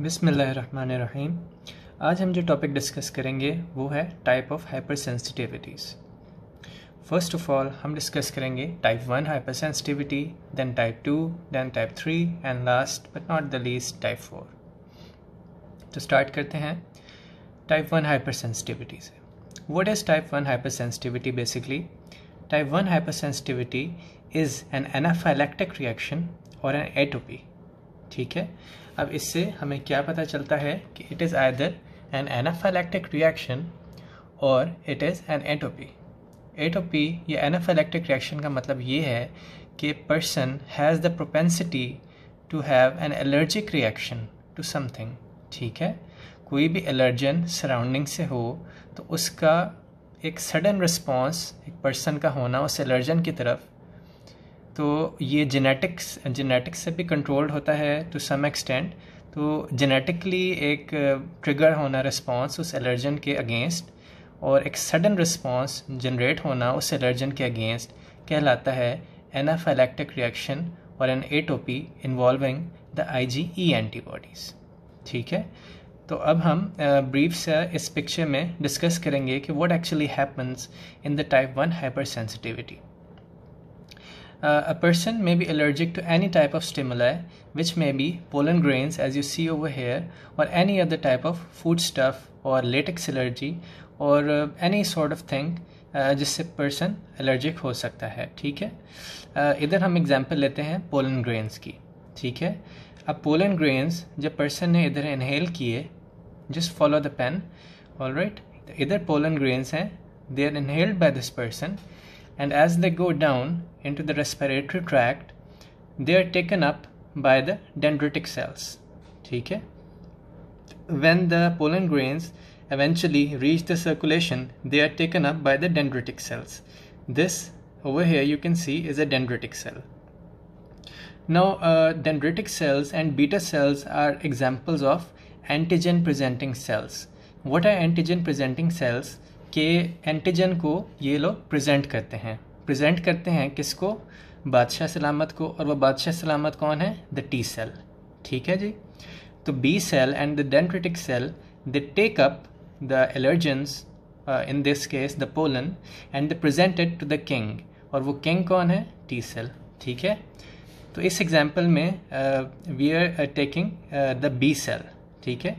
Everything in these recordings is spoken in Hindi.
बिस्मिल्लाहिर्रहमानिर्रहीम। आज हम जो टॉपिक डिस्कस करेंगे वो है type of hypersensitivities. First of all हम डिस्कस करेंगे type 1 hypersensitivity, then type 2, then type 3 and last but not the least type 4। तो स्टार्ट करते हैं टाइप 1 हाइपर सेंसिटिविटी से। What is type 1 hypersensitivity? Basically type 1 hypersensitivity is an anaphylactic reaction और एन एटोपी। ठीक है, अब इससे हमें क्या पता चलता है कि it is either an anaphylactic reaction और it is an atopy. Atopy या एनाफाइलैक्टिक रिएक्शन का मतलब ये है कि person has the propensity to have an allergic reaction to something. ठीक है, कोई भी एलर्जन सराउंडिंग से हो तो उसका एक सडन रिस्पॉन्स एक पर्सन का होना उस एलर्जन की तरफ, तो ये जेनेटिक्स से भी कंट्रोल्ड होता है टू सम एक्सटेंट। तो जेनेटिकली एक ट्रिगर होना रिस्पॉन्स उस एलर्जन के अगेंस्ट और एक सडन रिस्पॉन्स जनरेट होना उस एलर्जन के अगेंस्ट कहलाता है एनाफाइलैक्टिक रिएक्शन और an atopy involving the IgE antibodies. ठीक है, तो अब हम ब्रीफ से इस पिक्चर में डिस्कस करेंगे कि what actually happens in the type 1 hyper sensitivity. A person may be allergic to any type of stimuli, which may be pollen grains as you see over here, or any other type of foodstuff or latex allergy or any sort of thing जिससे person allergic हो सकता है। ठीक है, इधर हम एग्जांपल लेते हैं pollen grains की। ठीक है, अब pollen grains जब person ने इधर इनहेल किए, just follow the pen, alright, इधर pollen grains हैं, they are inhaled by this person, and as they go down into the respiratory tract, they are taken up by the dendritic cells. ठीक है, when the pollen grains eventually reach the circulation, they are taken up by the dendritic cells. This over here you can see is a dendritic cell. Now dendritic cells and beta cells are examples of antigen presenting cells. What are antigen presenting cells? के एंटीजन को ये लोग प्रेजेंट करते हैं किसको? बादशाह सलामत को, और वो बादशाह सलामत कौन है? The T cell. ठीक है जी, तो B cell and the dendritic cell they take up the allergens, in this case the pollen, and they present it to the king, और वो किंग कौन है? T cell. ठीक है, तो इस एग्जाम्पल में we are taking the B cell. ठीक है,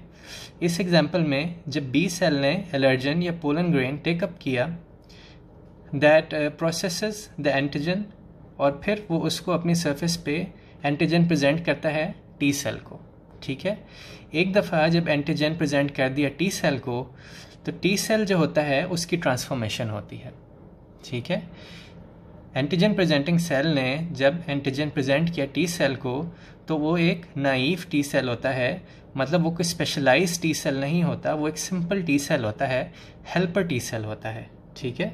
इस एग्जाम्पल में जब बी सेल ने एलर्जन या पोलन ग्रेन टेकअप किया, दैट प्रोसेसेस द एंटीजन, और फिर वो उसको अपनी सरफेस पे एंटीजन प्रेजेंट करता है टी सेल को। ठीक है, एक दफ़ा जब एंटीजन प्रेजेंट कर दिया टी सेल को, तो टी सेल जो होता है उसकी ट्रांसफॉर्मेशन होती है। ठीक है, एंटीजन प्रेजेंटिंग सेल ने जब एंटीजन प्रेजेंट किया टी सेल को, तो वो एक नाइव टी सेल होता है, मतलब वो कोई स्पेशलाइज्ड टी सेल नहीं होता, वो एक सिंपल टी सेल होता है, हेल्पर टी सेल होता है। ठीक है,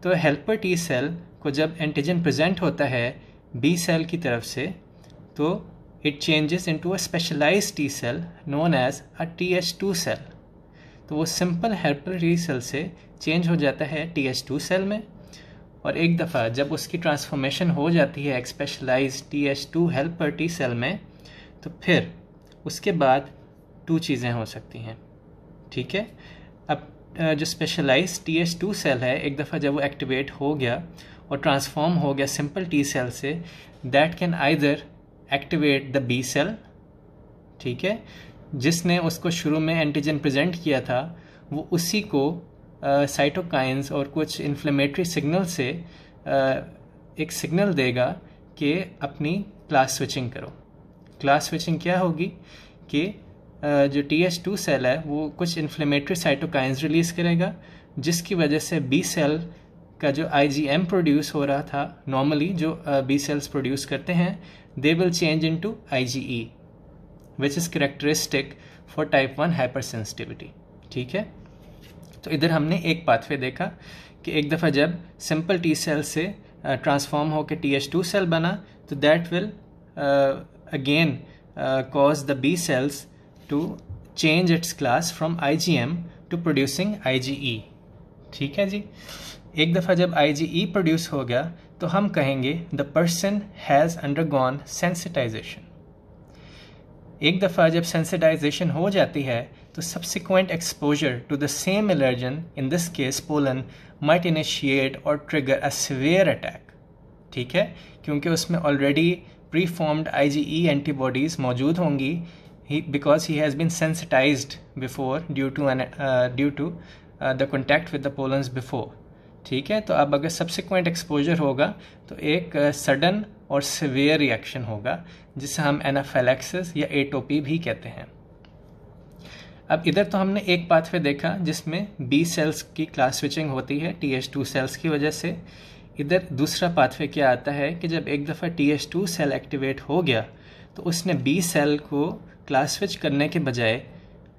तो हेल्पर टी सेल को जब एंटीजन प्रेजेंट होता है बी सेल की तरफ से, तो it changes into a specialised T cell known as a TH2 cell. तो वो सिंपल हेल्पर टी सेल से चेंज हो जाता है TH2 सेल में, और एक दफ़ा जब उसकी ट्रांसफॉर्मेशन हो जाती है एक specialised TH2 helper T cell में, तो फिर उसके बाद दो चीज़ें हो सकती हैं। ठीक है, अब जो स्पेशलाइज्ड TH2 सेल है, एक दफ़ा जब वो एक्टिवेट हो गया और ट्रांसफॉर्म हो गया सिंपल टी सेल से, that can either activate the B cell. ठीक है, जिसने उसको शुरू में एंटीजन प्रेजेंट किया था, वो उसी को साइटोकाइंस और कुछ इन्फ्लेमेटरी सिग्नल से एक सिग्नल देगा कि अपनी क्लास स्विचिंग करो। क्लास स्विचिंग क्या होगी कि जो TH2 सेल है वो कुछ इन्फ्लेमेटरी साइटोकाइंस रिलीज़ करेगा, जिसकी वजह से बी सेल का जो IgM प्रोड्यूस हो रहा था नॉर्मली जो बी सेल्स प्रोड्यूस करते हैं, they will change into IgE, which is characteristic for type 1 hyper sensitivity. ठीक है, तो इधर हमने एक पाथवे देखा कि एक दफ़ा जब सिंपल टी सेल से ट्रांसफॉर्म होकर TH2 सेल बना, तो that will again cause the B cells to change its class from IgM to producing IgE। ठीक है जी, एक दफ़ा जब IgE प्रोड्यूस हो गया तो हम कहेंगे the person has undergone sensitization। एक दफ़ा जब सेंसिटाइजेशन हो जाती है तो subsequent exposure to the same allergen, in this case pollen, might initiate और ट्रिगर अ सीवियर अटैक। ठीक है, क्योंकि उसमें already preformed IgE antibodies मौजूद होंगी, because he has been sensitized before due to the contact with the pollens before। ठीक है, तो अब अगर सब्सिक्वेंट एक्सपोजर होगा तो एक सडन और सिवियर रिएक्शन होगा जिसे हम एनाफिलैक्सिस या एटोपी भी कहते हैं। अब इधर तो हमने एक पाथवे देखा जिसमें B सेल्स की क्लास स्विचिंग होती है TH2 सेल्स की वजह से। इधर दूसरा पाथवे क्या आता है कि जब एक दफ़ा TH2 सेल एक्टिवेट हो गया तो उसने B सेल को क्लास स्विच करने के बजाय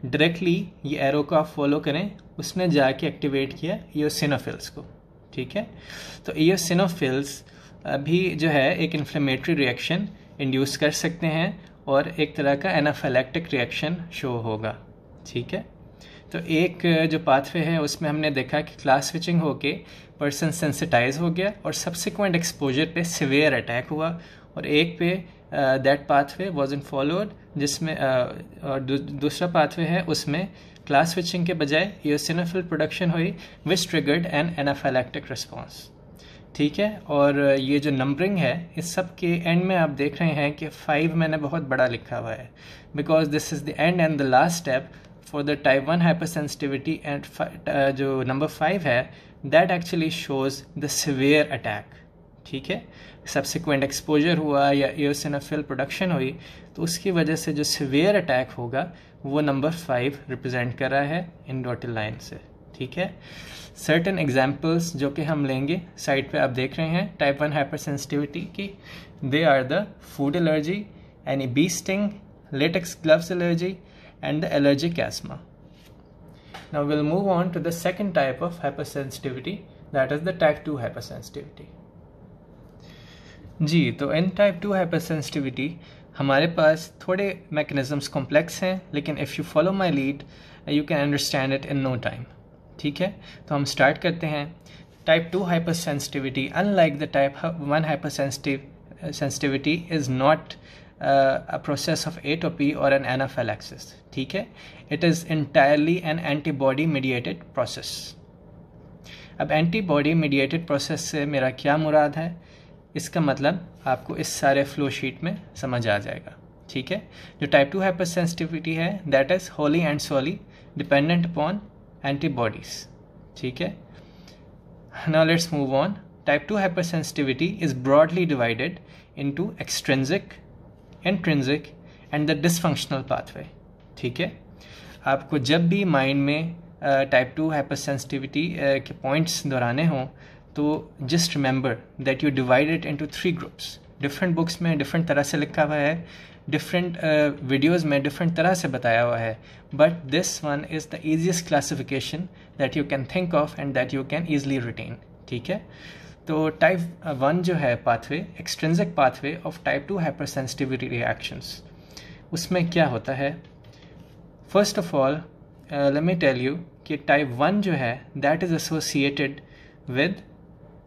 डायरेक्टली ये एरो को आप फॉलो करें, उसने जाके एक्टिवेट किया इयोसिनोफिल्स को। ठीक है, तो इयोसिनोफिल्स भी जो है एक इन्फ्लेमेटरी रिएक्शन इंड्यूस कर सकते हैं और एक तरह का एनाफिलैक्टिक रिएक्शन शो होगा। ठीक है, तो एक जो पाथवे है उसमें हमने देखा कि क्लास स्विचिंग होके पर्सन सेंसिटाइज हो गया और सब्सिक्वेंट एक्सपोजर पे सिवियर अटैक हुआ, और एक पे दैट पाथवे वाज़न्ट फॉलोड, जिसमें और दूसरा पाथवे है उसमें क्लास स्विचिंग के बजाय इयोसिनोफिल प्रोडक्शन हुई विच ट्रिगर्ड एन एनाफिलैक्टिक रिस्पॉन्स। ठीक है, और ये जो नंबरिंग है इस सब के एंड में आप देख रहे हैं कि 5 मैंने बहुत बड़ा लिखा हुआ है, because this is the end and the last step for the type 1 hypersensitivity, and जो नंबर 5 है that actually shows the severe attack. ठीक है, सब्सिक्वेंट एक्सपोजर हुआ या इयोसिनोफिल प्रोडक्शन हुई तो उसकी वजह से जो सिवियर अटैक होगा वो नंबर 5 रिप्रेजेंट कर रहा है इन डॉटेड लाइन से। ठीक है, सर्टेन एग्जांपल्स जो कि हम लेंगे साइड पे आप देख रहे हैं टाइप 1 हाइपरसेंसिटिविटी की, they are the food allergy, any bee sting, latex gloves allergy, and the allergic asthma. Now we'll move on to the second type of hypersensitivity, that is the type 2 hypersensitivity. जी, तो इन टाइप 2 हाइपरसेंसिटिविटी हमारे पास थोड़े मैकेनिज़म्स कॉम्प्लेक्स हैं, लेकिन if you follow my lead you can understand it in no time. ठीक है, तो हम स्टार्ट करते हैं। Type 2 hypersensitivity, unlike the type 1 hypersensitivity, is not a process of atopy or an anaphylaxis. ठीक है, it is entirely an antibody mediated process. अब antibody mediated process से मेरा क्या मुराद है, इसका मतलब आपको इस सारे फ्लो शीट में समझ आ जाएगा। ठीक है, जो टाइप 2 हाइपरसेंसिटिविटी है that is wholly and solely dependent upon antibodies. ठीक है, now let's move on. Type 2 hypersensitivity is broadly divided into extrinsic, intrinsic and the dysfunctional pathway. ठीक है, आपको जब भी माइंड में टाइप 2 हाइपरसेंसिटिविटी के पॉइंट्स दोहराने हों तो just remember that you divided into 3 groups. Different books में डिफरेंट तरह से लिखा हुआ है, डिफरेंट वीडियोज़ में डिफरेंट तरह से बताया हुआ है, but this one is the easiest classification that you can think of and that you can easily retain. ठीक है, तो टाइप 1 जो है pathway, extrinsic pathway of type 2 hypersensitivity reactions, उसमें क्या होता है? First of all let me tell you कि टाइप 1 जो है that is associated with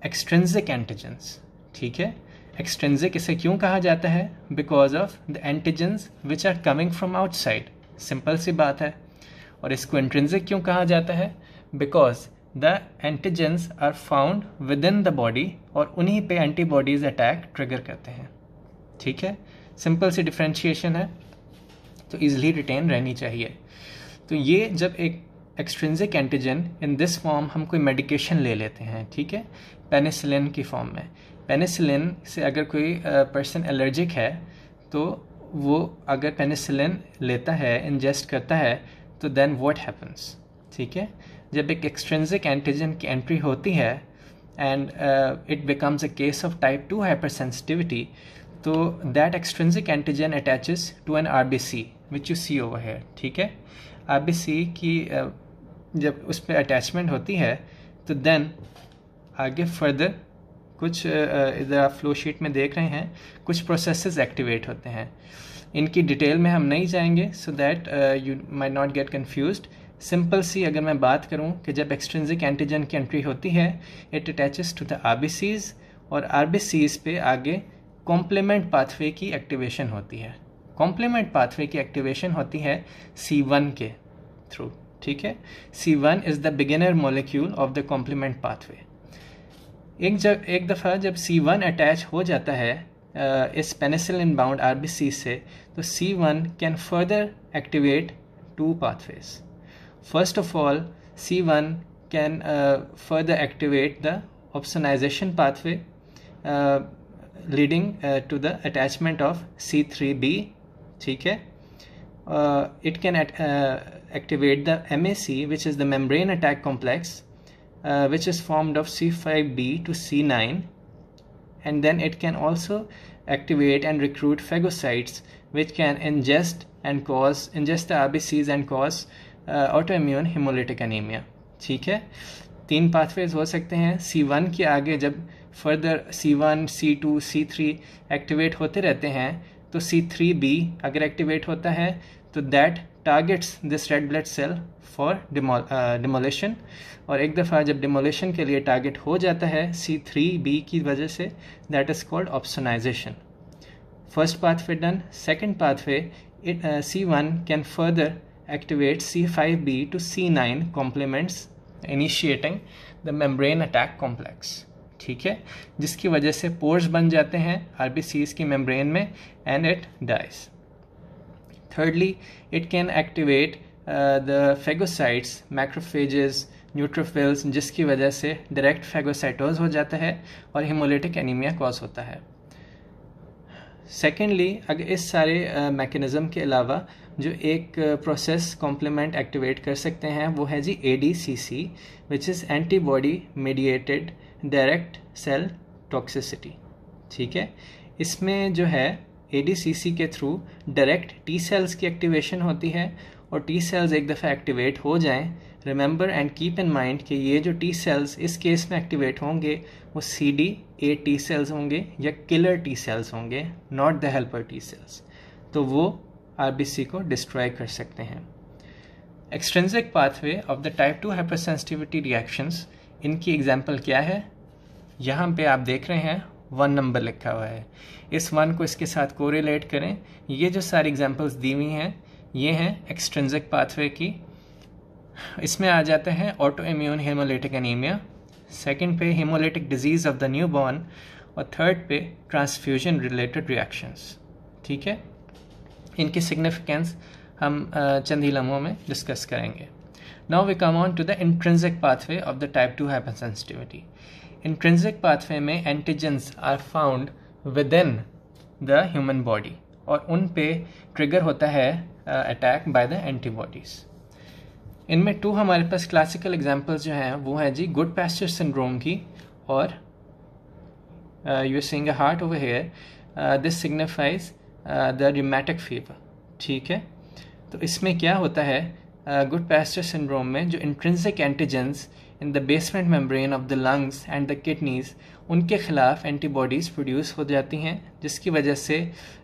extrinsic antigens. ठीक है, एक्सट्रिंसिक इसे क्यों कहा जाता है? Because of the antigens which are coming from outside, simple सी बात है। और इसको इंट्रिंसिक क्यों कहा जाता है? Because the antigens are found within the body और उन्हीं पे एंटीबॉडीज अटैक ट्रिगर करते हैं। ठीक है, सिंपल सी डिफ्रेंशिएशन है, तो ईजिली रिटेन रहनी चाहिए। तो ये जब एक extrinsic antigen in this form हम कोई मेडिकेशन ले लेते हैं, ठीक है, पेनिसिलिन की फॉर्म में, पेनिसिलिन से अगर कोई पर्सन एलर्जिक है तो वो अगर पेनिसिलिन लेता है, इंजेस्ट करता है, तो देन व्हाट हैपन्स? ठीक है, जब एक एक्सट्रिंसिक एंटीजन की एंट्री होती है and it becomes a case of type 2 hypersensitivity, तो that extrinsic antigen attaches to an RBC which you see over here. ठीक है, आरबीसी की जब उस पर अटैचमेंट होती है तो देन आगे फर्दर कुछ इधर आप फ्लो शीट में देख रहे हैं कुछ प्रोसेसेस एक्टिवेट होते हैं। इनकी डिटेल में हम नहीं जाएंगे so that you might not get confused. Simple सी अगर मैं बात करूं कि जब एक्सट्रिंसिक एंटीजन की एंट्री होती है it attaches to the RBCs और आरबीसीज पे आगे कॉम्प्लीमेंट पाथवे की एक्टिवेशन होती है। कॉम्प्लीमेंट पाथवे की एक्टिवेशन होती है C1 के थ्रू, ठीक है। C1 is the beginner molecule of the complement pathway. एक दफ़ा जब C1 अटैच हो जाता है इस पेनिसिलिन बाउंड RBC से, तो C1 can further activate two pathways. First of all C1 can further activate the opsonisation pathway leading to the attachment of C3b, ठीक है। It can activate the MAC, which is the membrane attack complex, which is formed of C5b to C9, and then it can also activate and recruit phagocytes, which can ingest the RBCs and cause autoimmune hemolytic anemia, ठीक है। 3 पाथवेज हो सकते हैं। C1 के आगे जब further C1, C2, C3 activate होते रहते हैं, तो C3b अगर एक्टिवेट होता है तो that targets this red blood cell for demolition, और एक दफ़ा जब डिमोलिशन के लिए टारगेट हो जाता है C3b की वजह से, that is called opsonisation. First pathway done. Second pathway, C1 can further activate C5b to C9 complements, initiating the membrane attack complex, ठीक है, जिसकी वजह से पोर्स बन जाते हैं RBCs की मेम्ब्रेन में and it dies. Thirdly, it can activate the phagocytes, macrophages, neutrophils, जिसकी वजह से डायरेक्ट फेगोसाइटोज हो जाता है और हेमोलिटिक एनीमिया कॉज होता है। सेकेंडली, अगर इस सारे मैकेनिज़्म के अलावा जो एक प्रोसेस कॉम्प्लीमेंट एक्टिवेट कर सकते हैं वो है जी ADCC, which is antibody mediated direct cell toxicity, ठीक है। इसमें जो है ADCC के थ्रू डायरेक्ट T सेल्स की एक्टिवेशन होती है, और T सेल्स एक दफ़ा एक्टिवेट हो जाएं, remember and keep in mind कि ये जो T सेल्स इस केस में एक्टिवेट होंगे वो CD8 T सेल्स होंगे या किलर T सेल्स होंगे, not the helper T cells, तो वो RBC को डिस्ट्रॉय कर सकते हैं। Extrinsic pathway of the type 2 hypersensitivity reactions, इनकी एग्जांपल क्या है? यहाँ पे आप देख रहे हैं 1 नंबर लिखा हुआ है। इस 1 को इसके साथ कोरिलेट करें। ये जो सारी एग्जांपल्स दी हुई हैं ये हैं एक्सट्रिंसिक पाथवे की। इसमें आ जाते हैं autoimmune haemolytic anaemia, second पे haemolytic disease of the newborn, और थर्ड पे ट्रांसफ्यूजन रिलेटेड रिएक्शंस, ठीक है। इनकी सिग्निफिकेंस हम चंद ही लम्हों में डिस्कस करेंगे। Now we come on to the intrinsic pathway of the type 2 hypersensitivity. Intrinsic pathway में antigens are found within the human body, और उन पे ट्रिगर होता है अटैक बाय द एंटीबॉडीज़। इनमें 2 हमारे पास क्लासिकल एग्जांपल्स जो हैं वो हैं जी गुड पैस्चर सिंड्रोम की, और you are seeing a heart over here, this signifies the rheumatic fever, ठीक है। तो इसमें क्या होता है, गुड पैस्चर सिंड्रोम में जो intrinsic antigens in the basement membrane of the lungs and the kidneys, उनके खिलाफ एंटीबॉडीज़ प्रोड्यूस हो जाती हैं, जिसकी वजह से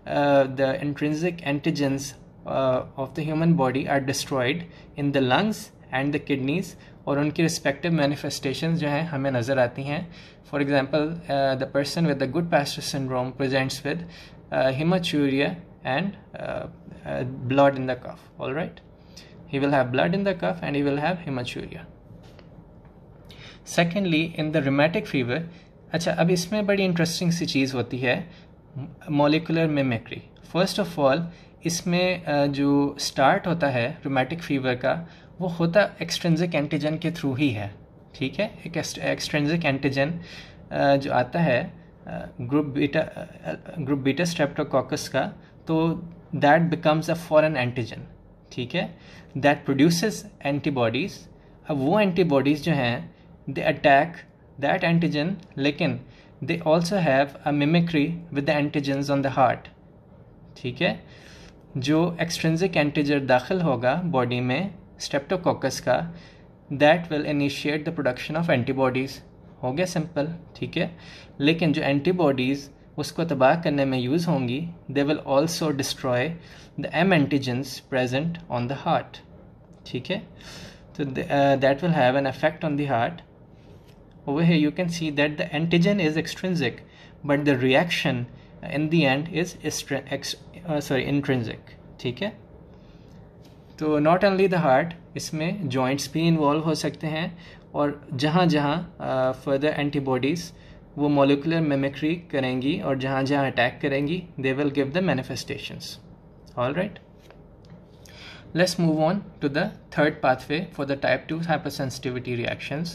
the intrinsic antigens of the human body are destroyed in the lungs and the kidneys, और उनकी respective manifestations जो हैं हमें नज़र आती हैं। For example, the person with the good pasture syndrome presents with hematuria and blood in the cuff. All right, he will have blood in the cuff and he will have hematuria. Secondly, in the rheumatic fever, अच्छा अब इसमें बड़ी इंटरेस्टिंग सी चीज़ होती है molecular mimicry. First of all, इसमें जो स्टार्ट होता है रूमेटिक फीवर का वो होता एक्सट्रिंसिक एंटीजन के थ्रू ही है, ठीक है। एक एक्सट्रिंसिक एंटीजन जो आता है ग्रुप बीटा स्ट्रेप्टोकोकस का, तो that becomes a foreign antigen, ठीक है, दैट प्रोड्यूसेस एंटीबॉडीज़। अब वो एंटीबॉडीज़ जो हैं दे अटैक दैट एंटीजन, लेकिन they also have a mimicry with the antigens on the heart, ठीक है। जो एक्सट्रिंसिक एंटीजन दाखिल होगा बॉडी में स्ट्रेप्टोकोकस का, that will initiate the production of antibodies. हो गया सिंपल, ठीक है। लेकिन जो एंटीबॉडीज़ उसको तबाह करने में यूज़ होंगी, they will also destroy the M antigens present on the heart, ठीक है। तो that will have an effect on the heart. Over here you can see that the antigen is extrinsic, but the reaction in the end is intrinsic, ठीक है। तो नॉट ओनली द हार्ट, इसमें जॉइंट्स भी इन्वॉल्व हो सकते हैं, और जहाँ जहाँ फर्दर एंटीबॉडीज़ वो मॉलिकुलर मिमिक्री करेंगी और जहाँ जहाँ अटैक करेंगी, they will give the manifestations. All right, let's move on to the third pathway for the type 2 hypersensitivity reactions,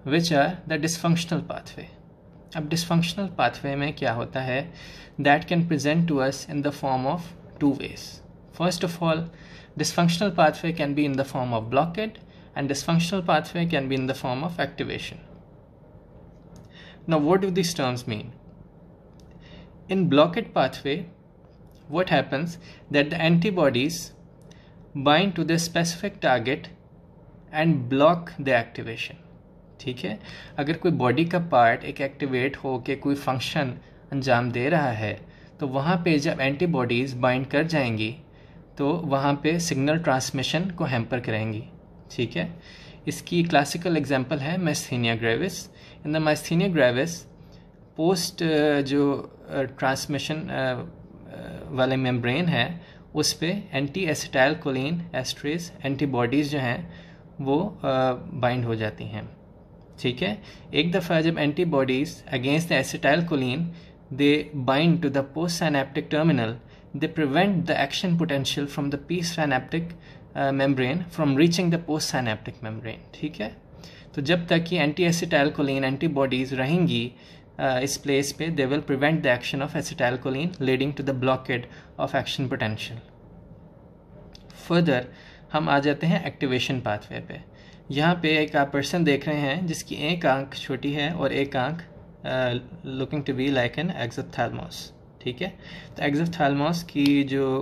which are the dysfunctional pathway. अब dysfunctional pathway में क्या होता है? That can present to us in the form of two ways. First of all, dysfunctional pathway can be in the form of blockade, and dysfunctional pathway can be in the form of activation. Now, what do these terms mean? In blockade pathway, what happens that the antibodies bind to the specific target and block the activation, ठीक है। अगर कोई बॉडी का पार्ट एक एक्टिवेट हो के कोई फंक्शन अंजाम दे रहा है, तो वहाँ पे जब एंटीबॉडीज़ बाइंड कर जाएंगी तो वहाँ पे सिग्नल ट्रांसमिशन को हैम्पर करेंगी, ठीक है। इसकी क्लासिकल एग्जांपल है myasthenia gravis. In the myasthenia gravis post जो ट्रांसमिशन वाले मेम्ब्रेन है उस पे anti acetylcholine esterase antibodies जो हैं वो बाइंड हो जाती हैं, ठीक है। एक दफ़ा जब antibodies against the acetylcholine they bind to the post synaptic terminal, they prevent the action potential from the pre synaptic membrane from reaching the post synaptic membrane, ठीक है। तो जब तक कि एंटी एसिटाइल कोलिन एंटीबॉडीज़ रहेंगी इस प्लेस पे, they will prevent the action of acetylcholine leading to the blockade of action potential. Further हम आ जाते हैं एक्टिवेशन पाथवे पे। यहाँ पे एक आप पर्सन देख रहे हैं जिसकी एक आंख छोटी है और एक आंख looking to be like an exophthalmos, ठीक है। तो एक्सोप्थैल्मोस की जो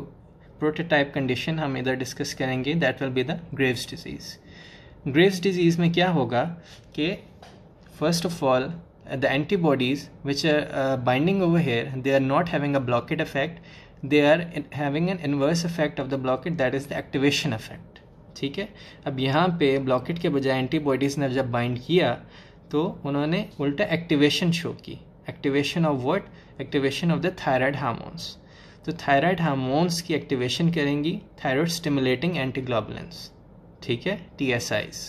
प्रोटोटाइप कंडीशन हम इधर डिस्कस करेंगे, that will be the Graves disease. Graves disease में क्या होगा कि first of all the antibodies which are binding over here, they are not having a blockade effect, they are having an inverse effect of the blockade, that is the activation effect, ठीक है। अब यहाँ पे ब्लॉकेट के बजाय एंटीबॉडीज़ ने जब बाइंड किया तो उन्होंने उल्टा एक्टिवेशन शो की। Activation of what? Activation of the thyroid hormones. तो थायराइड हार्मोन्स की एक्टिवेशन करेंगी थायराइड स्टिमुलेटिंग एंटीग्लोबुलिन्स, ठीक है, TSIs।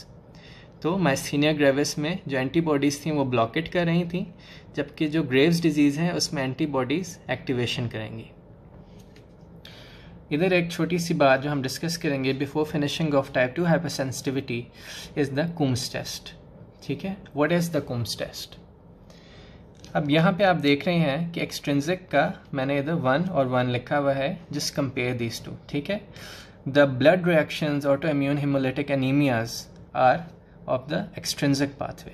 तो माइस्थीनिया ग्रेविस में जो एंटीबॉडीज़ थी वो ब्लॉकेट कर रही थी, जबकि जो ग्रेव्स डिजीज़ है उसमें एंटीबॉडीज़ एक्टिवेशन करेंगी। इधर एक छोटी सी बात जो हम डिस्कस करेंगे before finishing off type 2 hypersensitivity is the Coombs test, ठीक है। What is the Coombs test? अब यहाँ पे आप देख रहे हैं कि एक्सट्रिंसिक का मैंने इधर 1 और 1 लिखा हुआ है, जस्ट कंपेयर दीज टू, ठीक है। The blood reactions autoimmune haemolytic anaemias are of the extrinsic pathway,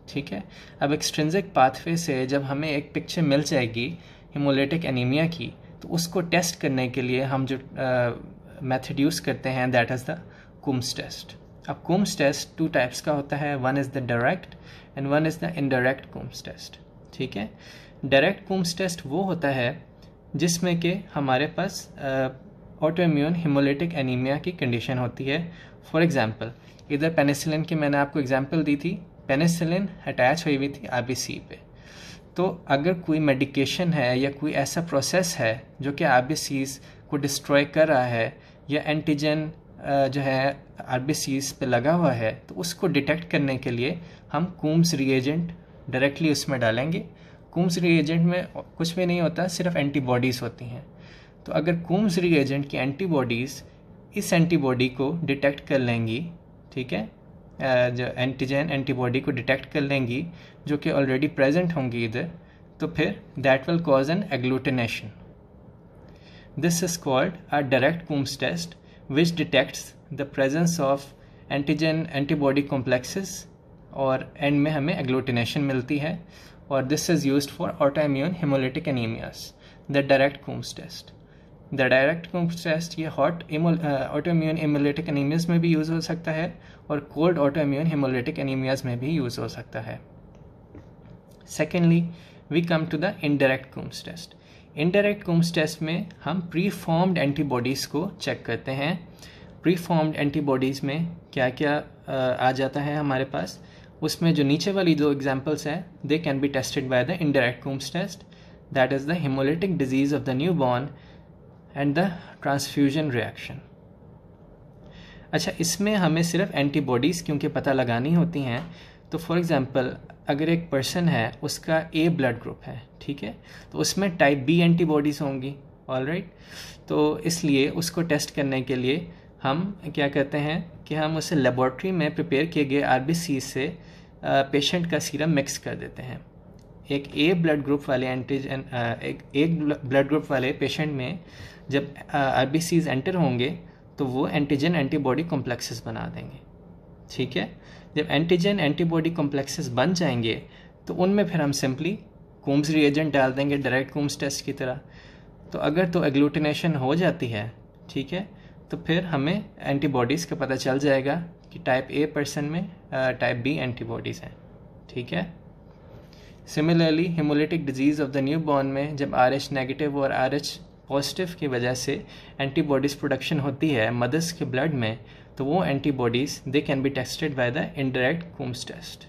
ठीक है। अब एक्सट्रिंसिक पाथवे से जब हमें एक पिक्चर मिल जाएगी हेमोलिटिक एनीमिया की, तो उसको टेस्ट करने के लिए हम जो मेथड यूज़ करते हैं that is the Coombs test. अब कुम्स टेस्ट 2 टाइप्स का होता है, one is the direct and one is the indirect Coombs test, ठीक है। डायरेक्ट कुम्स टेस्ट वो होता है जिसमें कि हमारे पास ऑटो इम्यून हेमोलिटिक एनीमिया की कंडीशन होती है। फॉर एग्जांपल इधर पेनिसिलिन की मैंने आपको एग्जांपल दी थी, पेनिसिलिन अटैच हुई हुई थी RBC पे। तो अगर कोई मेडिकेशन है या कोई ऐसा प्रोसेस है जो कि RBCs को डिस्ट्रॉय कर रहा है या एंटीजन जो है RBCs पे लगा हुआ है, तो उसको डिटेक्ट करने के लिए हम कुम्स रिएजेंट डायरेक्टली उसमें डालेंगे। कुम्स रिएजेंट में कुछ भी नहीं होता, सिर्फ एंटीबॉडीज़ होती हैं। तो अगर कुम्स रिएजेंट की एंटीबॉडीज़ इस एंटीबॉडी को डिटेक्ट कर लेंगी, ठीक है, जो एंटीजन एंटीबॉडी को डिटेक्ट कर लेंगी जो कि ऑलरेडी प्रेजेंट होंगी इधर, तो फिर that will cause an agglutination. This is called a direct Coombs test which detects the presence of antigen antibody complexes और एंड में हमें एग्लूटिनेशन मिलती है, और this is used for autoimmune haemolytic anaemias, the direct Coombs test. The direct Coombs test ये hot autoimmune haemolytic anaemias में भी यूज़ हो सकता है और cold autoimmune haemolytic anaemias में भी यूज़ हो सकता है। Secondly we come to the indirect Coombs test. Indirect Coombs test में हम प्री फॉर्म्ड एंटीबॉडीज़ को चेक करते हैं। प्री फॉर्म्ड एंटीबॉडीज़ में क्या क्या आ जाता है हमारे पास, उसमें जो नीचे वाली 2 एग्जाम्पल्स हैं they can be tested by the indirect Coombs test, that is the haemolytic disease of the newborn and the transfusion reaction. अच्छा, इसमें हमें सिर्फ एंटीबॉडीज़ क्योंकि पता लगानी होती हैं, तो फॉर एग्जांपल अगर एक पर्सन है उसका ए ब्लड ग्रुप है, ठीक है, तो उसमें टाइप बी एंटीबॉडीज़ होंगी, ऑलराइट। तो इसलिए उसको टेस्ट करने के लिए हम क्या करते हैं कि हम उसे लेबॉर्ट्री में प्रिपेयर किए गए आरबीसी से पेशेंट का सीरम मिक्स कर देते हैं। एक ए ब्लड ग्रुप वाले एंटीजन एक ब्लड ग्रुप वाले पेशेंट में जब आरबीसीज एंटर होंगे तो वो एंटीजन एंटीबॉडी कॉम्प्लेक्सेस बना देंगे, ठीक है। जब एंटीजन एंटीबॉडी कॉम्प्लेक्सेस बन जाएंगे तो उनमें फिर हम सिंपली कूम्स रिएजेंट डाल देंगे, डायरेक्ट कूम्स टेस्ट की तरह। तो अगर तो एग्लूटिनेशन हो जाती है, ठीक है, तो फिर हमें एंटीबॉडीज़ का पता चल जाएगा कि टाइप ए पर्सन में टाइप बी एंटीबॉडीज़ हैं, ठीक है। Similarly haemolytic disease of the new born में जब RH नेगेटिव और RH पॉजिटिव की वजह से एंटीबॉडीज़ प्रोडक्शन होती है मदर्स के ब्लड में, तो वो antibodies they can be tested by the indirect Coombs test.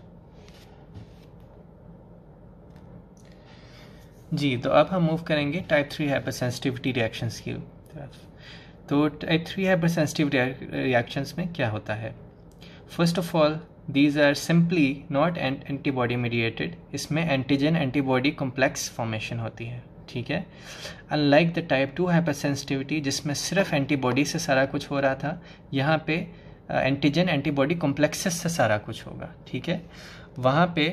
जी, तो अब हम मूव करेंगे टाइप 3 हाइपरसेंसिटिविटी रिएक्शंस की तरफ। तो टाइप 3 हाइपरसेंसिटिविटी रिएक्शंस में क्या होता है? First of all these are simply not antibody mediated. इसमें एंटीजन एंटीबॉडी कॉम्प्लेक्स फॉर्मेशन होती है, ठीक है। अनलाइक द टाइप 2 हाइपरसेंसिटिविटी जिसमें सिर्फ एंटीबॉडी से सारा कुछ हो रहा था, यहाँ पे एंटीजन एंटीबॉडी कॉम्प्लेक्सेस से सारा कुछ होगा, ठीक है। वहाँ पे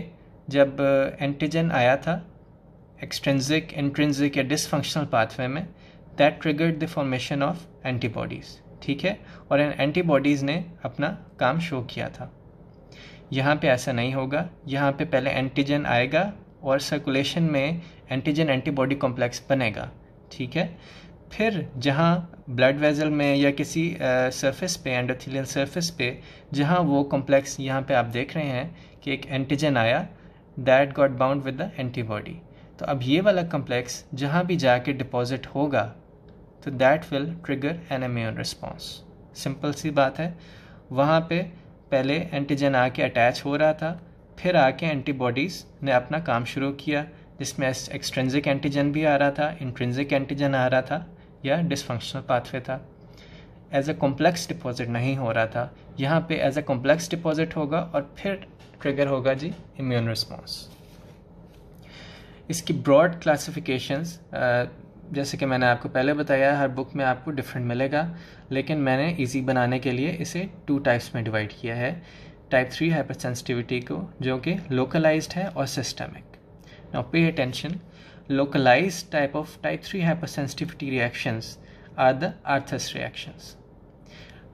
जब एंटीजन आया था एक्सट्रिंसिक, इंट्रिंसिक या डिसफंक्शनल पाथवे में, that triggered the formation of antibodies, ठीक है, और इन एंटीबॉडीज़ ने अपना काम शो किया था। यहाँ पे ऐसा नहीं होगा। यहाँ पे पहले एंटीजन आएगा और सर्कुलेशन में एंटीजन एंटीबॉडी कॉम्प्लेक्स बनेगा, ठीक है। फिर जहाँ ब्लड वेजल में या किसी सरफेस पे, एंडोथेलियल सरफेस पे, जहाँ वो कॉम्प्लेक्स, यहाँ पे आप देख रहे हैं कि एक एंटीजन आया, that got bound with the antibody. तो अब ये वाला कॉम्प्लेक्स जहाँ भी जाके डिपॉजिट होगा तो that will trigger an immune response. Simple सी बात है। वहाँ पे पहले एंटीजन आके अटैच हो रहा था, फिर आके एंटीबॉडीज़ ने अपना काम शुरू किया, जिसमें एक्सट्रिंसिक एंटीजन भी आ रहा था, इंट्रिंसिक एंटीजन आ रहा था, या डिसफंक्शनल पाथवे था। एज अ कॉम्प्लेक्स डिपॉजिट नहीं हो रहा था, यहाँ पे एज अ कॉम्प्लेक्स डिपॉजिट होगा और फिर ट्रिगर होगा जी इम्यून रिस्पॉन्स। इसकी ब्रॉड क्लासिफिकेशंस जैसे कि मैंने आपको पहले बताया, हर बुक में आपको डिफरेंट मिलेगा, लेकिन मैंने इजी बनाने के लिए इसे 2 टाइप्स में डिवाइड किया है। टाइप 3 हाइपरसेंसिटिविटी को, जो कि लोकलाइज्ड है, और systemic. Now pay attention, localised type of type 3 hypersensitivity reactions are the Arthus reactions.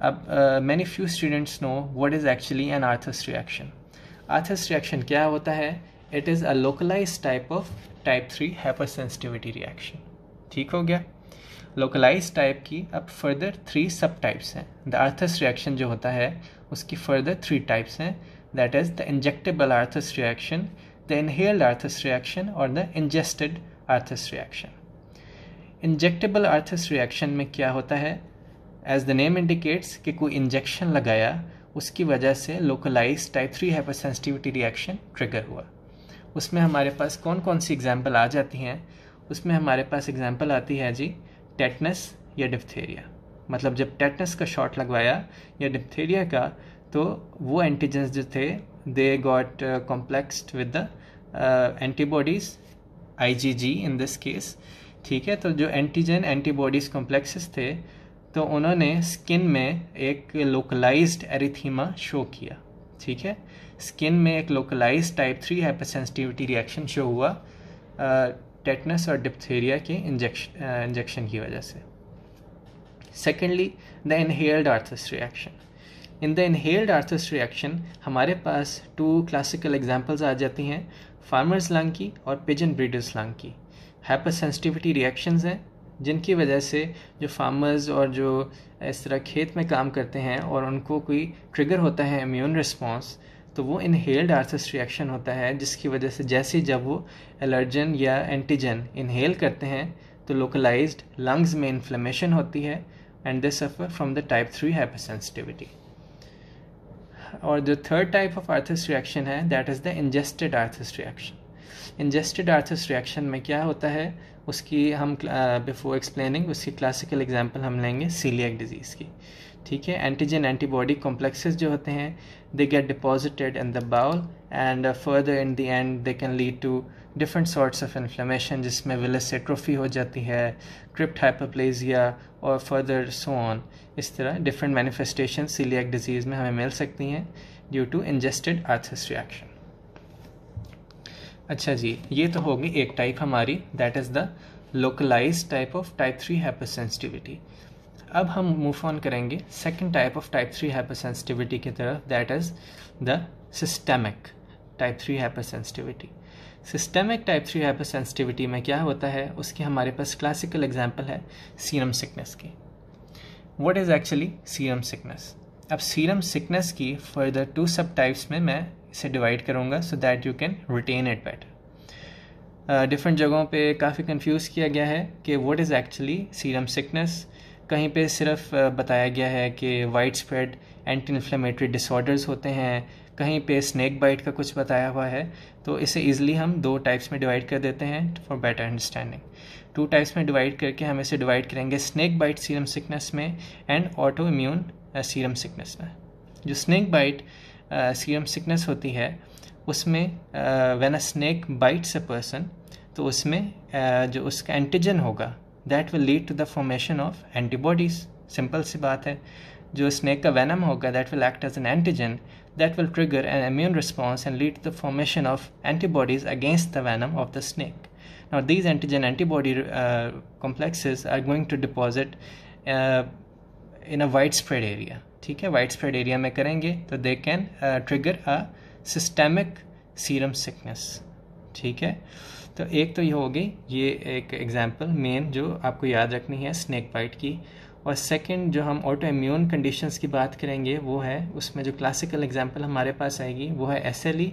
अब many few students know what is actually an Arthus reaction. Arthus reaction क्या होता है? It is a localised type of type 3 hypersensitivity reaction, ठीक हो गया। लोकलाइज टाइप की अब फर्दर 3 सब टाइप्स हैं। द आर्थस रिएक्शन जो होता है उसकी फर्दर 3 टाइप्स हैं, that is the injectable Arthus reaction, the inhaled Arthus reaction और the ingested Arthus reaction. Injectable Arthus reaction में क्या होता है? एज द नेम इंडिकेट्स कि कोई इंजेक्शन लगाया, उसकी वजह से localise type 3 hypersensitivity reaction trigger हुआ। उसमें हमारे पास कौन कौन सी एग्जाम्पल आ जाती हैं? उसमें हमारे पास एग्जाम्पल आती है जी टेटनस या डिप्थेरिया। मतलब जब टेटनस का शॉट लगवाया या डिप्थेरिया का, तो वो एंटीजन्स जो थे they got complexed with the antibodies, IgG in this case, ठीक है। तो जो एंटीजन एंटीबॉडीज़ कॉम्प्लेक्सेस थे, तो उन्होंने स्किन में एक लोकलाइज्ड एरिथीमा शो किया, ठीक है। स्किन में एक localised type 3 hypersensitivity reaction show हुआ टेटनस और डिप्थेरिया के इंजेक्शन की वजह से। Secondly, the inhaled Arthus reaction. In the inhaled Arthus reaction हमारे पास 2 क्लासिकल एग्जांपल्स आ जाती हैं, फार्मर्स लंग की और पिजन ब्रीडर्स लंग की। हाइपरसेंसिटिविटी रिएक्शंस हैं जिनकी वजह से जो फार्मर्स और जो इस तरह खेत में काम करते हैं और उनको कोई ट्रिगर होता है इम्यून रिस्पॉन्स, तो वो इनहेल्ड आर्थस रिएक्शन होता है, जिसकी वजह से जैसे जब वो एलर्जन या एंटीजन इनहेल करते हैं तो लोकलाइज्ड लंग्स में इन्फ्लेमेशन होती है and they suffer from the type 3 hypersensitivity. और जो third type of Arthus reaction है that is the ingested Arthus reaction. Ingested Arthus reaction में क्या होता है उसकी हम बिफोर एक्सप्लेनिंग उसकी क्लासिकल एग्जांपल हम लेंगे सीलिएक डिजीज़ की, ठीक है। एंटीजन एंटीबॉडी कॉम्प्लेक्सेस जो होते हैं they get deposited in the bowel and further in the end they can lead to different sorts of inflammation, जिसमें विलस एट्रोफी हो जाती है, क्रिप्ट हाइपरप्लेजिया और फर्दर सो ऑन। इस तरह डिफरेंट मैनिफेस्टेशन सीलिएक डिजीज़ में हमें मिल सकती हैं due to ingested Arthus reaction. अच्छा जी, ये तो होगी एक टाइप हमारी, that is the localised type of type 3 hypersensitivity. अब हम मूव ऑन करेंगे second type of type 3 hypersensitivity की तरफ, that is the systemic type 3 hypersensitivity. Systemic type 3 hypersensitivity में क्या होता है, उसकी हमारे पास क्लासिकल एग्जांपल है सीरम सिकनेस की। What is actually serum sickness? अब सीरम सिकनेस की फर्दर 2 सब टाइप्स में मैं इसे डिवाइड करूँगा so that you can retain it better. Different जगहों पे काफ़ी कंफ्यूज किया गया है कि what is actually serum sickness. कहीं पे सिर्फ बताया गया है कि widespread anti inflammatory disorders होते हैं, कहीं पे स्नेक बाइट का कुछ बताया हुआ है। तो इसे ईजिली हम 2 टाइप्स में डिवाइड कर देते हैं फॉर बेटर अंडरस्टैंडिंग। 2 टाइप्स में डिवाइड करके हम इसे डिवाइड करेंगे स्नेक बाइट सीरम सिकनेस में and autoimmune serum sickness में। जो स्नेक बाइट सीरम सिकनेस होती है उसमें when a snake bites a person, तो उसमें जो उसका एंटीजन होगा that will lead to the formation of antibodies. Simple सी बात है, जो स्नेक का वेनम होगा that will act as an antigen that will trigger an immune response and lead to the formation of antibodies against the venom of the snake. Now these antigen antibody complexes are going to deposit in a widespread area, ठीक है। widespread area में करेंगे तो they can trigger a systemic serum sickness, ठीक है। तो एक तो ये हो गई ये एक एग्जांपल मेन जो आपको याद रखनी है स्नेक बाइट की। और सेकंड जो हम ऑटो इम्यून कंडीशंस की बात करेंगे वो है, उसमें जो क्लासिकल एग्जांपल हमारे पास आएगी वो है SLE।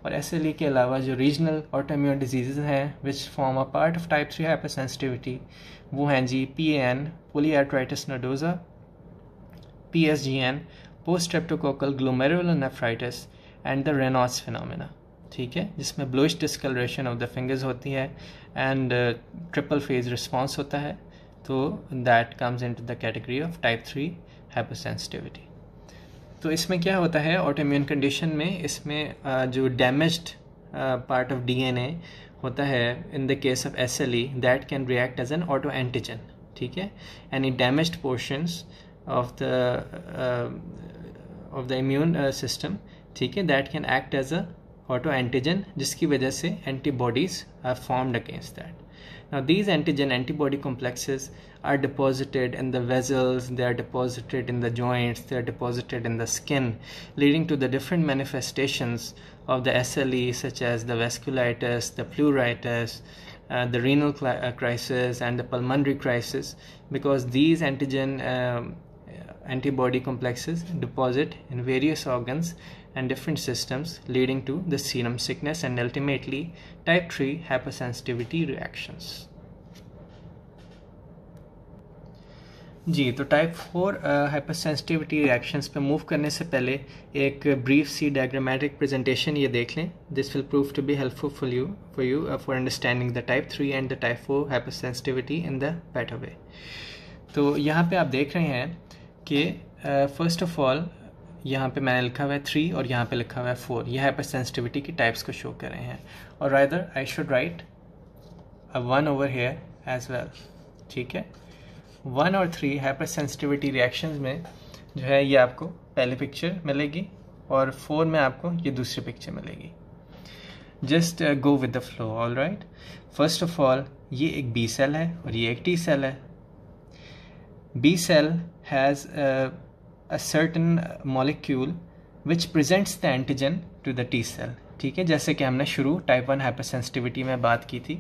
और SLE के अलावा जो रीजनल ऑटो इम्यून डिजीज़ हैं which form a part of type 3 hypersensitivity वो हैं जी PAN polyarthritis nodosa, PSGN post streptococcal glomerular nephritis and the Raynaud's phenomena, ठीक है, जिसमें bluish discolouration of the fingers होती है एंड ट्रिपल फेज रिस्पॉन्स होता है। तो that comes into the category of type 3 hypersensitivity. तो इसमें क्या होता है ऑटो इम्यून कंडीशन में, इसमें जो डैमेज्ड पार्ट ऑफ DNA होता है in the case of SLE that can react as an auto antigen, ठीक है। Any damaged portions of the immune system, ठीक है, that can act as a auto antigen जिसकी वजह से antibodies are formed against that. Now these antigen antibody complexes are deposited in the vessels, they are deposited in the joints, they are deposited in the skin, leading to the different manifestations of the SLE such as the vasculitis, the pleuritis, the renal crisis and the pulmonary crisis, because these antigen antibody complexes deposit in various organs and different systems, leading to the serum sickness and ultimately type 3 hypersensitivity reactions. जी, तो टाइप 4 हाइपरसेंसिटिविटी रिएक्शंस पे मूव करने से पहले एक ब्रीफ सी डायग्रामेटिक प्रेजेंटेशन ये देख लें। This will prove to be helpful for you for understanding the type 3 and the type 4 hypersensitivity in the better way. तो यहाँ पे आप देख रहे हैं कि फर्स्ट ऑफ ऑल यहाँ पे मैंने लिखा हुआ है 3 और यहाँ पे लिखा हुआ है 4। ये हाइपरसेंसिटिविटी की टाइप्स को शो कर रहे हैं, और rather I should write a 1 over here as well, ठीक है। 1 और 3 हाइपरसेंसिटिविटी रिएक्शंस में जो है ये आपको पहली पिक्चर मिलेगी और 4 में आपको ये दूसरी पिक्चर मिलेगी। Just go with the flow, all right. First of all ये एक B सेल है और ये एक T सेल है। B cell has a certain molecule which presents the antigen to the T cell, ठीक है। जैसे कि हमने शुरू टाइप 1 हाइपरसेंसिटिविटी में बात की थी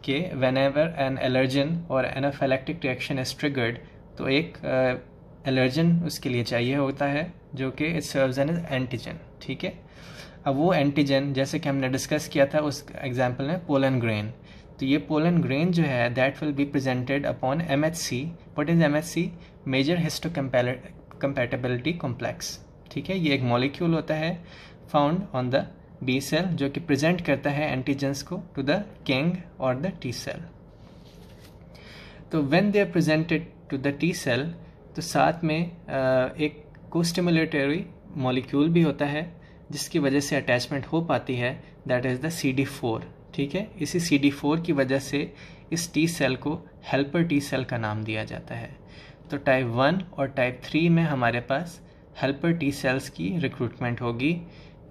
कि whenever an allergen or anaphylactic reaction is triggered, तो एक एलर्जन उसके लिए चाहिए होता है जो कि it serves as antigen, ठीक है। अब वो एंटीजन जैसे कि हमने डिस्कस किया था उस एग्जाम्पल में पोलन ग्रेन, तो ये पोलन ग्रेन जो है that will be presented upon MHC। What is MHC? Major histocompatibility complex, ठीक है। ये एक मॉलिक्यूल होता है found on the B cell जो कि प्रेजेंट करता है एंटीजेंस को टू द किंग और द टी सेल। तो when they are presented to the T cell तो साथ में एक कोस्टिमुलेटरी मॉलिक्यूल भी होता है जिसकी वजह से अटैचमेंट हो पाती है, दैट इज़ द CD4। ठीक है, इसी CD4 की वजह से इस टी सेल को हेल्पर टी सेल का नाम दिया जाता है। तो टाइप 1 और टाइप 3 में हमारे पास हेल्पर टी सेल्स की रिक्रूटमेंट होगी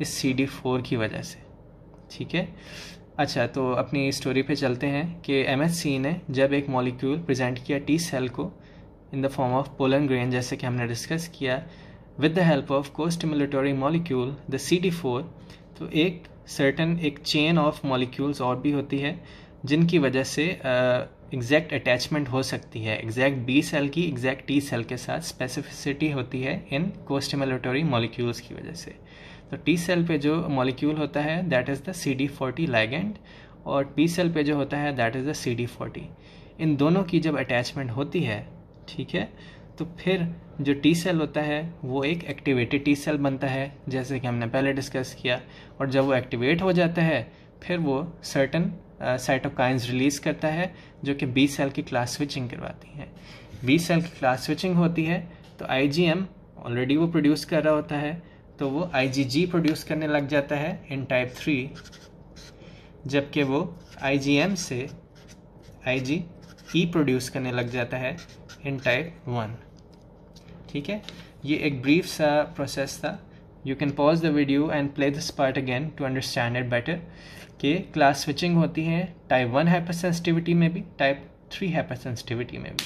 इस CD4 की वजह से। ठीक है, अच्छा तो अपनी स्टोरी पे चलते हैं कि MHC ने जब एक मॉलिक्यूल प्रेजेंट किया टी सेल को in the form of pollen grain, जैसे कि हमने डिस्कस किया, with the help of costimulatory molecule the CD4, तो एक सर्टन एक चेन ऑफ मॉलिक्यूल्स और भी होती है जिनकी वजह से एग्जैक्ट अटैचमेंट हो सकती है एग्जैक्ट बी सेल की एग्जैक्ट टी सेल के साथ। स्पेसिफिसिटी होती है इन कोस्टिमुलेटरी मॉलिक्यूल्स की वजह से। तो टी सेल पे जो मॉलिक्यूल होता है that is the CD40 ligand और पी सेल पे जो होता है दैट इज़ द CD40। इन दोनों की जब अटैचमेंट होती है, ठीक है, तो फिर जो टी सेल होता है वो एक एक्टिवेटेड टी सेल बनता है जैसे कि हमने पहले डिस्कस किया। और जब वो एक्टिवेट हो जाता है फिर वो सर्टन साइटोकाइंस रिलीज करता है जो कि बी सेल की क्लास स्विचिंग करवाती हैं। बी सेल की क्लास स्विचिंग होती है तो IgM ऑलरेडी वो प्रोड्यूस कर रहा होता है तो वो IgG प्रोड्यूस करने लग जाता है इन टाइप 3, जबकि वो IgM से IgE प्रोड्यूस करने लग जाता है इन टाइप 1। ठीक है, ये एक ब्रीफ सा प्रोसेस था। You can pause the video and play this part again to understand it better कि क्लास स्विचिंग होती है टाइप 1 हाइपर सेंसिटिविटी में भी, टाइप 3 हाइपर सेंसिटिविटी में भी।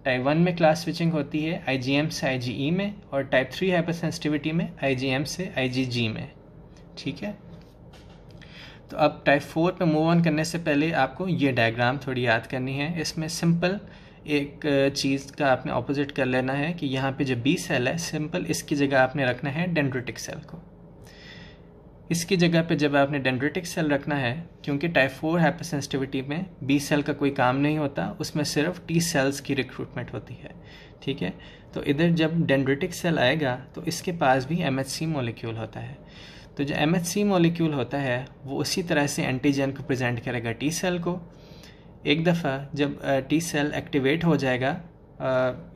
टाइप 1 में क्लास स्विचिंग होती है IgM से IgE में और टाइप 3 हाइपर सेंसिटिविटी में IgM से IgG में। ठीक है, तो अब टाइप 4 पे मूव ऑन करने से पहले आपको ये डायग्राम थोड़ी याद करनी है। इसमें सिंपल एक चीज़ का आपने ऑपोजिट कर लेना है कि यहाँ पे जो बी सेल है सिंपल इसकी जगह आपने रखना है डेंड्रिटिक सेल को। इसकी जगह पे जब आपने डेंड्रिटिक सेल रखना है, क्योंकि टाइप 4 हाइपर सेंसिटिविटी में बी सेल का कोई काम नहीं होता, उसमें सिर्फ टी सेल्स की रिक्रूटमेंट होती है। ठीक है, तो इधर जब डेंड्रिटिक सेल आएगा तो इसके पास भी MHC मॉलिक्यूल होता है। तो जो MHC मॉलिक्यूल होता है वो उसी तरह से एंटीजन को प्रेजेंट करेगा टी सेल को। एक दफ़ा जब टी सेल एक्टिवेट हो जाएगा,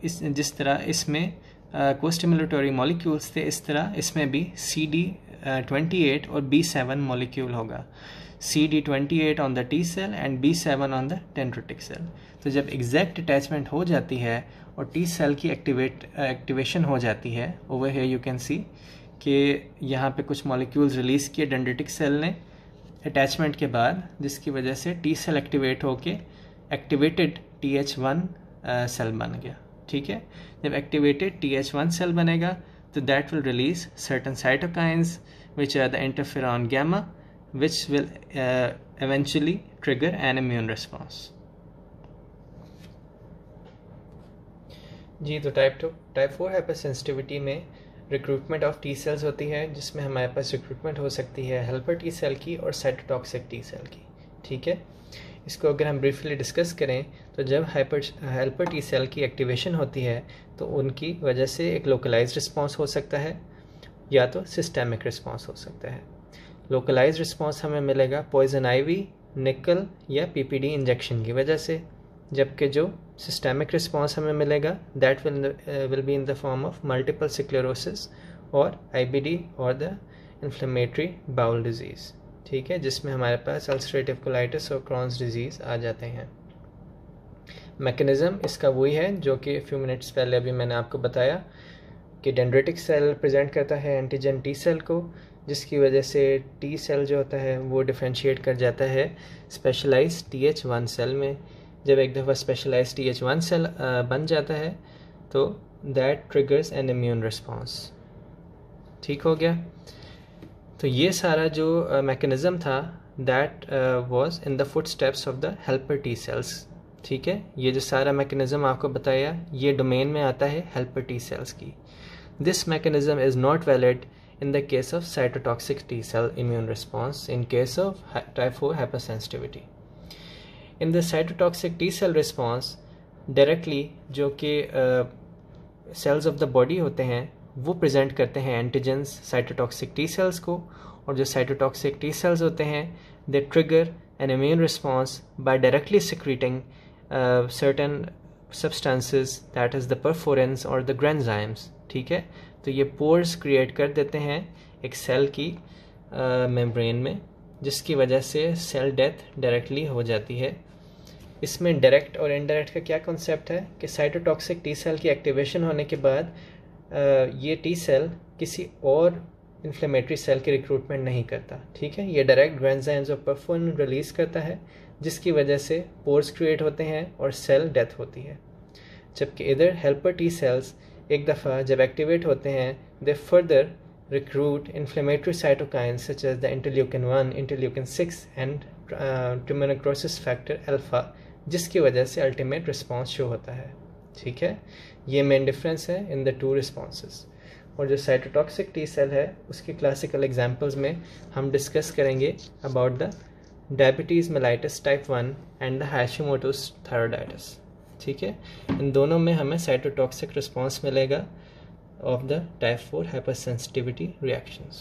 जिस तरह इसमें कोस्टिमुलेटरी मॉलिक्यूल्स थे इस तरह इसमें भी CD28 और B7 मॉलिक्यूल होगा। CD28 on the T cell and B7 on the dendritic cell. तो जब एग्जैक्ट अटैचमेंट हो जाती है और टी सेल की एक्टिवेशन हो जाती है, ओवर हियर यू कैन सी कि यहाँ पे कुछ मॉलिक्यूल्स रिलीज़ किए डेंड्रिटिक सेल ने अटैचमेंट के बाद, जिसकी वजह से टी सेल एक्टिवेट होके एक्टिवेटेड TH1 सेल बन गया। ठीक है, जब एक्टिवेटेड TH1 सेल बनेगा तो that will release certain cytokines which are the interferon gamma which will eventually trigger an immune response। जी, तो टाइप 4 हाइपर सेंसिटिविटी में रिक्रूटमेंट ऑफ टी सेल्स होती है जिसमें हमारे पास रिक्रूटमेंट हो सकती है हेल्पर टी सेल की और साइटोटॉक्सिक टी सेल की। ठीक है, इसको अगर हम ब्रीफली डिस्कस करें तो जब हेल्पर टी सेल की एक्टिवेशन होती है तो उनकी वजह से एक लोकलाइज्ड रिस्पांस हो सकता है या तो सिस्टेमिक रिस्पांस हो सकता है। लोकलाइज्ड रिस्पांस हमें मिलेगा पॉइजन आईवी, निकल या PPD इंजेक्शन की वजह से, जबकि जो सिस्टेमिक रिस्पांस हमें मिलेगा that will be in the form of multiple sclerosis और IBD और द इन्फ्लेमेटरी बाउल डिजीज़। ठीक है, जिसमें हमारे पास अल्सरेटिव कोलाइटिस और क्रॉन्स डिजीज़ आ जाते हैं। मैकेनिज़्म इसका वही है जो कि फ्यू मिनट्स पहले अभी मैंने आपको बताया कि डेंड्रिटिक सेल प्रेजेंट करता है एंटीजन टी सेल को, जिसकी वजह से टी सेल जो होता है वो डिफ्रेंशिएट कर जाता है स्पेशलाइज्ड TH1 सेल में। जब एक दफ़ा स्पेशलाइज्ड TH1 सेल बन जाता है तो that triggers N immune response. ठीक हो गया, तो ये सारा जो मैकेनिज़्म था that was in the foot steps of the helper T cells. ठीक है, ये जो सारा मैकेनिज़्म आपको बताया ये डोमेन में आता है हेल्पर टी सेल्स की। This mechanism is not valid in the case of cytotoxic T cell immune response in case of type 4 hypersensitivity। In the cytotoxic T cell response directly जो कि cells of the body होते हैं वो प्रेजेंट करते हैं एंटीजेंस साइटोटॉक्सिक टी सेल्स को, और जो साइटोटॉक्सिक टी सेल्स होते हैं they trigger an immune response by directly secreting certain substances that is the perforins और द ग्रेंजाइम्स। ठीक है, तो ये पोर्स क्रिएट कर देते हैं एक सेल की मेम्ब्रेन में, जिसकी वजह से सेल डेथ डायरेक्टली हो जाती है। इसमें डायरेक्ट और इनडायरेक्ट का क्या कॉन्सेप्ट है कि साइटोटॉक्सिक टी सेल की एक्टिवेशन होने के बाद ये टी सेल किसी और इन्फ्लेमेटरी सेल की रिक्रूटमेंट नहीं करता। ठीक है, ये डायरेक्ट ग्रेंजाइम्स और परफोरिन रिलीज करता है, जिसकी वजह से पोर्स क्रिएट होते हैं और सेल डेथ होती है। जबकि इधर हेल्पर टी सेल्स एक दफ़ा जब एक्टिवेट होते हैं दे further recruit inflammatory cytokines such as the interleukin 1, interleukin 6 and tumor necrosis factor alpha, जिसकी वजह से अल्टीमेट रिस्पॉन्स शो होता है। ठीक है, ये मेन डिफरेंस है इन द टू रिस्पॉन्सेस। और जो साइटोटॉक्सिक टी सेल है उसके क्लासिकल एग्जांपल्स में हम डिस्कस करेंगे about the diabetes mellitus type 1 and the Hashimoto's thyroiditis. ठीक है, इन दोनों में हमें साइटोटॉक्सिक रिस्पॉन्स मिलेगा of the type 4 hypersensitivity reactions.